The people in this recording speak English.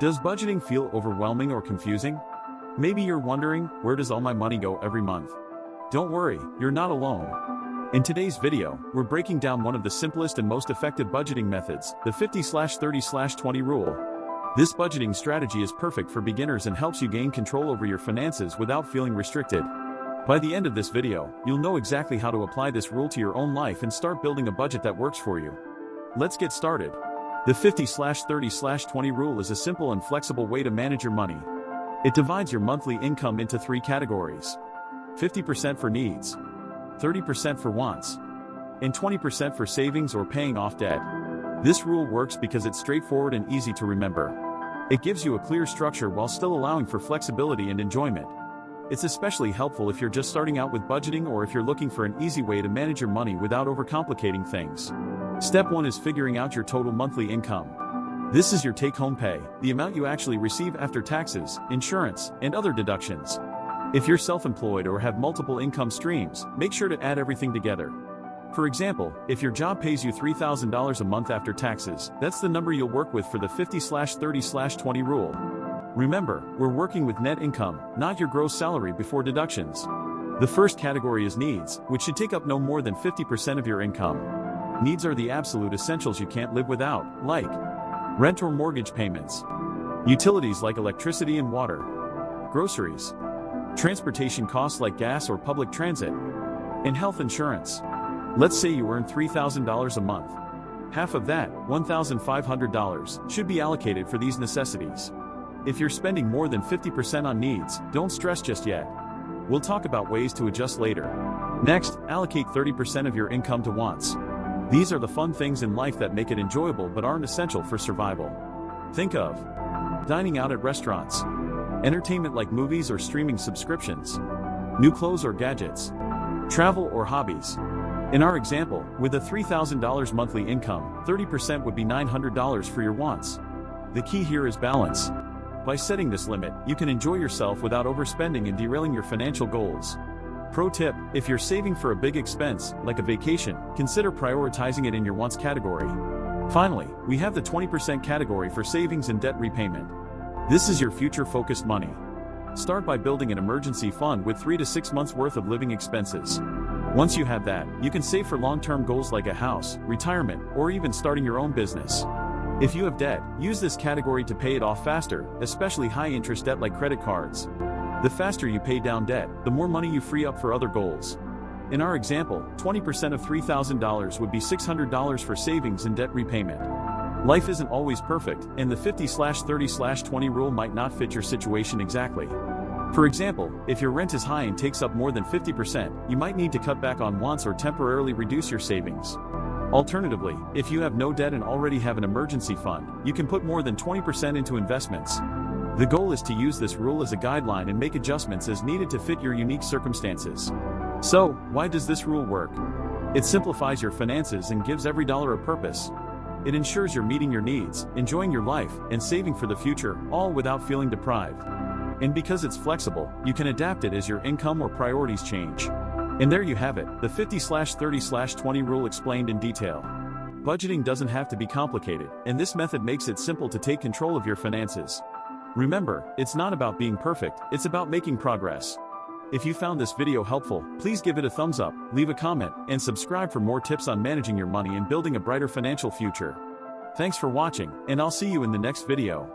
Does budgeting feel overwhelming or confusing? Maybe you're wondering, where does all my money go every month? Don't worry, you're not alone. In today's video, we're breaking down one of the simplest and most effective budgeting methods, the 50/30/20 rule. This budgeting strategy is perfect for beginners and helps you gain control over your finances without feeling restricted. By the end of this video, you'll know exactly how to apply this rule to your own life and start building a budget that works for you. Let's get started. The 50/30/20 rule is a simple and flexible way to manage your money. It divides your monthly income into three categories: 50% for needs, 30% for wants, and 20% for savings or paying off debt. This rule works because it's straightforward and easy to remember. It gives you a clear structure while still allowing for flexibility and enjoyment. It's especially helpful if you're just starting out with budgeting or if you're looking for an easy way to manage your money without overcomplicating things. Step 1 is figuring out your total monthly income. This is your take-home pay, the amount you actually receive after taxes, insurance, and other deductions. If you're self-employed or have multiple income streams, make sure to add everything together. For example, if your job pays you $3,000 a month after taxes, that's the number you'll work with for the 50/30/20 rule. Remember, we're working with net income, not your gross salary before deductions. The first category is needs, which should take up no more than 50% of your income. Needs are the absolute essentials you can't live without, like rent or mortgage payments, utilities like electricity and water, groceries, transportation costs like gas or public transit, and health insurance. Let's say you earn $3,000 a month. Half of that, $1,500, should be allocated for these necessities. If you're spending more than 50% on needs, don't stress just yet. We'll talk about ways to adjust later. Next, allocate 30% of your income to wants. These are the fun things in life that make it enjoyable but aren't essential for survival. Think of dining out at restaurants, entertainment like movies or streaming subscriptions, new clothes or gadgets, travel or hobbies. In our example, with a $3,000 monthly income, 30% would be $900 for your wants. The key here is balance. By setting this limit, you can enjoy yourself without overspending and derailing your financial goals. Pro tip: if you're saving for a big expense, like a vacation, consider prioritizing it in your wants category. Finally, we have the 20% category for savings and debt repayment. This is your future-focused money. Start by building an emergency fund with 3 to 6 months worth of living expenses. Once you have that, you can save for long-term goals like a house, retirement, or even starting your own business. If you have debt, use this category to pay it off faster, especially high-interest debt like credit cards. The faster you pay down debt, the more money you free up for other goals. In our example, 20% of $3,000 would be $600 for savings and debt repayment. Life isn't always perfect, and the 50/30/20 rule might not fit your situation exactly. For example, if your rent is high and takes up more than 50%, you might need to cut back on wants or temporarily reduce your savings. Alternatively, if you have no debt and already have an emergency fund, you can put more than 20% into investments. The goal is to use this rule as a guideline and make adjustments as needed to fit your unique circumstances. So, why does this rule work? It simplifies your finances and gives every dollar a purpose. It ensures you're meeting your needs, enjoying your life, and saving for the future, all without feeling deprived. And because it's flexible, you can adapt it as your income or priorities change. And there you have it, the 50/30/20 rule explained in detail. Budgeting doesn't have to be complicated, and this method makes it simple to take control of your finances. Remember, it's not about being perfect, it's about making progress. If you found this video helpful, please give it a thumbs up, leave a comment, and subscribe for more tips on managing your money and building a brighter financial future. Thanks for watching, and I'll see you in the next video.